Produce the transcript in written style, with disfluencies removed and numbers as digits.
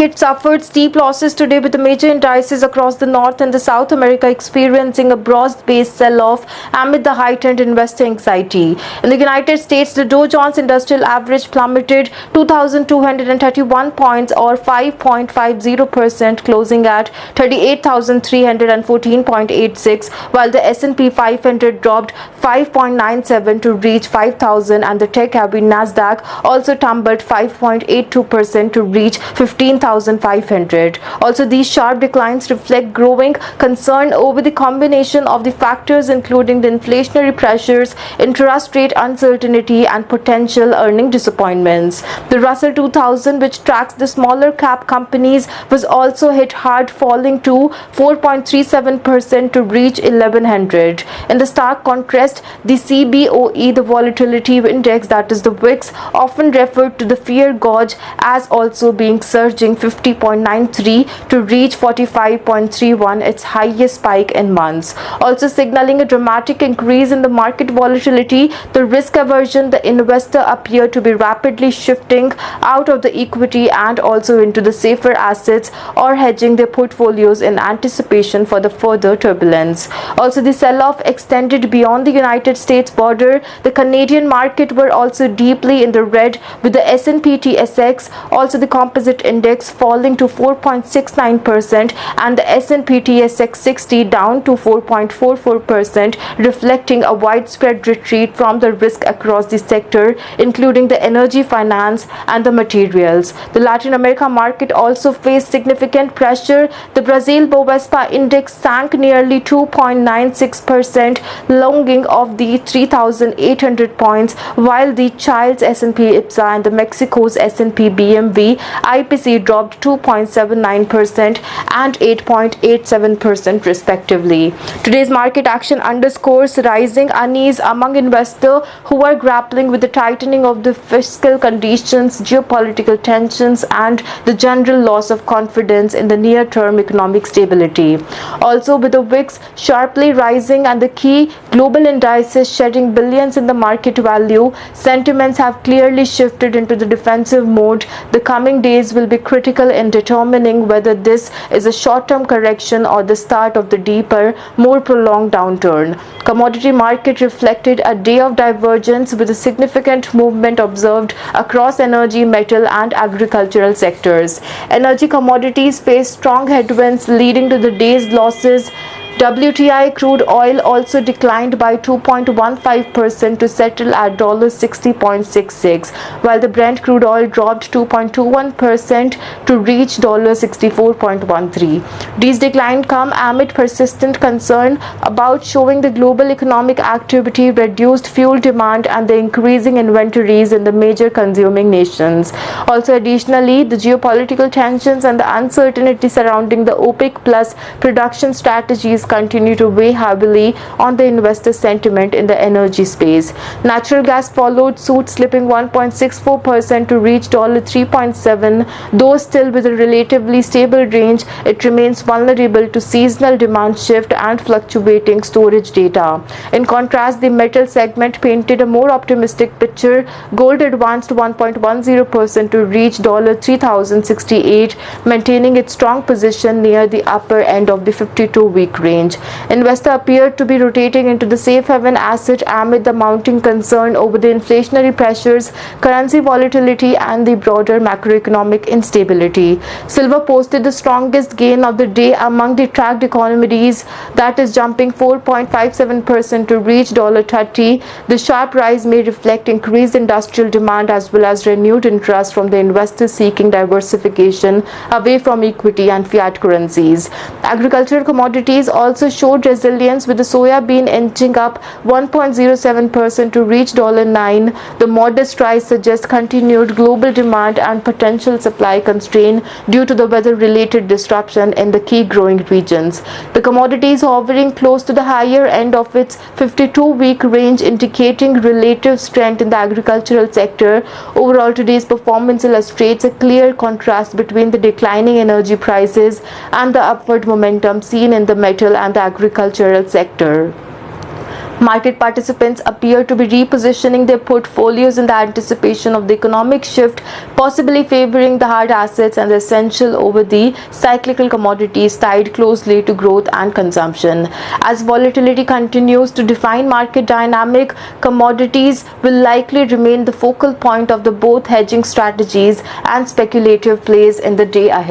Market suffered steep losses today with the major indices across the North and the South America experiencing a broad-based sell-off amid the heightened investor anxiety. In the United States, the Dow Jones Industrial Average plummeted 2,231 points or 5.50%, closing at 38,314.86, while the S&P 500 dropped 5.97 to reach 5,000, and the tech-heavy Nasdaq also tumbled 5.82% to reach 15,500. Also, these sharp declines reflect growing concern over the combination of the factors including the inflationary pressures, interest rate uncertainty, and potential earning disappointments. The Russell 2000, which tracks the smaller cap companies, was also hit hard, falling to 4.37% to reach 1100. In the stark contrast, the CBOE, the volatility index, that is the VIX, often referred to the fear gauge as also being surging 50.93 to reach 45.31, its highest spike in months. Also signaling a dramatic increase in the market volatility, the risk aversion, the investor appeared to be rapidly shifting out of the equity and also into the safer assets or hedging their portfolios in anticipation for the further turbulence. Also, the sell-off extended beyond the United States border. The Canadian market were also deeply in the red, with the S&P TSX, also the composite index, falling to 4.69% and the S&P TSX 60 down to 4.44%, reflecting a widespread retreat from the risk across the sector, including the energy, finance, and the materials. The Latin America market also faced significant pressure. The Brazil Bovespa index sank nearly 2.96%, longing of the 3,800 points, while the Chile's S&P IPSA and the Mexico's S&P BMV IPC dropped 2.79% and 8.87% respectively. Today's market action underscores rising unease among investors who are grappling with the tightening of the fiscal conditions, geopolitical tensions, and the general loss of confidence in the near-term economic stability. Also, with the VIX sharply rising and the key global indices shedding billions in the market value, sentiments have clearly shifted into the defensive mode. The coming days will be critical in determining whether this is a short-term correction or the start of the deeper, more prolonged downturn. Commodity market reflected a day of divergence with a significant movement observed across energy, metal, and agricultural sectors. Energy commodities faced strong headwinds, leading to the day's losses. WTI crude oil also declined by 2.15% to settle at $60.66, while the Brent crude oil dropped 2.21% to reach $64.13. These declines come amid persistent concern about showing the global economic activity, reduced fuel demand, and the increasing inventories in the major consuming nations. Also, additionally, the geopolitical tensions and the uncertainty surrounding the OPEC Plus production strategies continue to weigh heavily on the investor sentiment in the energy space. Natural gas followed suit, slipping 1.64% to reach $3.7. Though still with a relatively stable range, it remains vulnerable to seasonal demand shift and fluctuating storage data. In contrast, the metal segment painted a more optimistic picture. Gold advanced 1.10% to reach $3,068, maintaining its strong position near the upper end of the 52-week range. Investor appeared to be rotating into the safe haven asset amid the mounting concern over the inflationary pressures, currency volatility, and the broader macroeconomic instability. Silver posted the strongest gain of the day among the tracked economies, that is jumping 4.57% to reach $30. The sharp rise may reflect increased industrial demand as well as renewed interest from the investors seeking diversification away from equity and fiat currencies. Agricultural commodities also showed resilience, with the soya bean inching up 1.07% to reach $9. The modest rise suggests continued global demand and potential supply constraint due to the weather-related disruption in the key growing regions. The commodity is hovering close to the higher end of its 52-week range, indicating relative strength in the agricultural sector. Overall, today's performance illustrates a clear contrast between the declining energy prices and the upward momentum seen in the metal and the agricultural sector. Market participants appear to be repositioning their portfolios in the anticipation of the economic shift, possibly favoring the hard assets and the essential over the cyclical commodities tied closely to growth and consumption. As volatility continues to define market dynamic, commodities will likely remain the focal point of the both hedging strategies and speculative plays in the day ahead.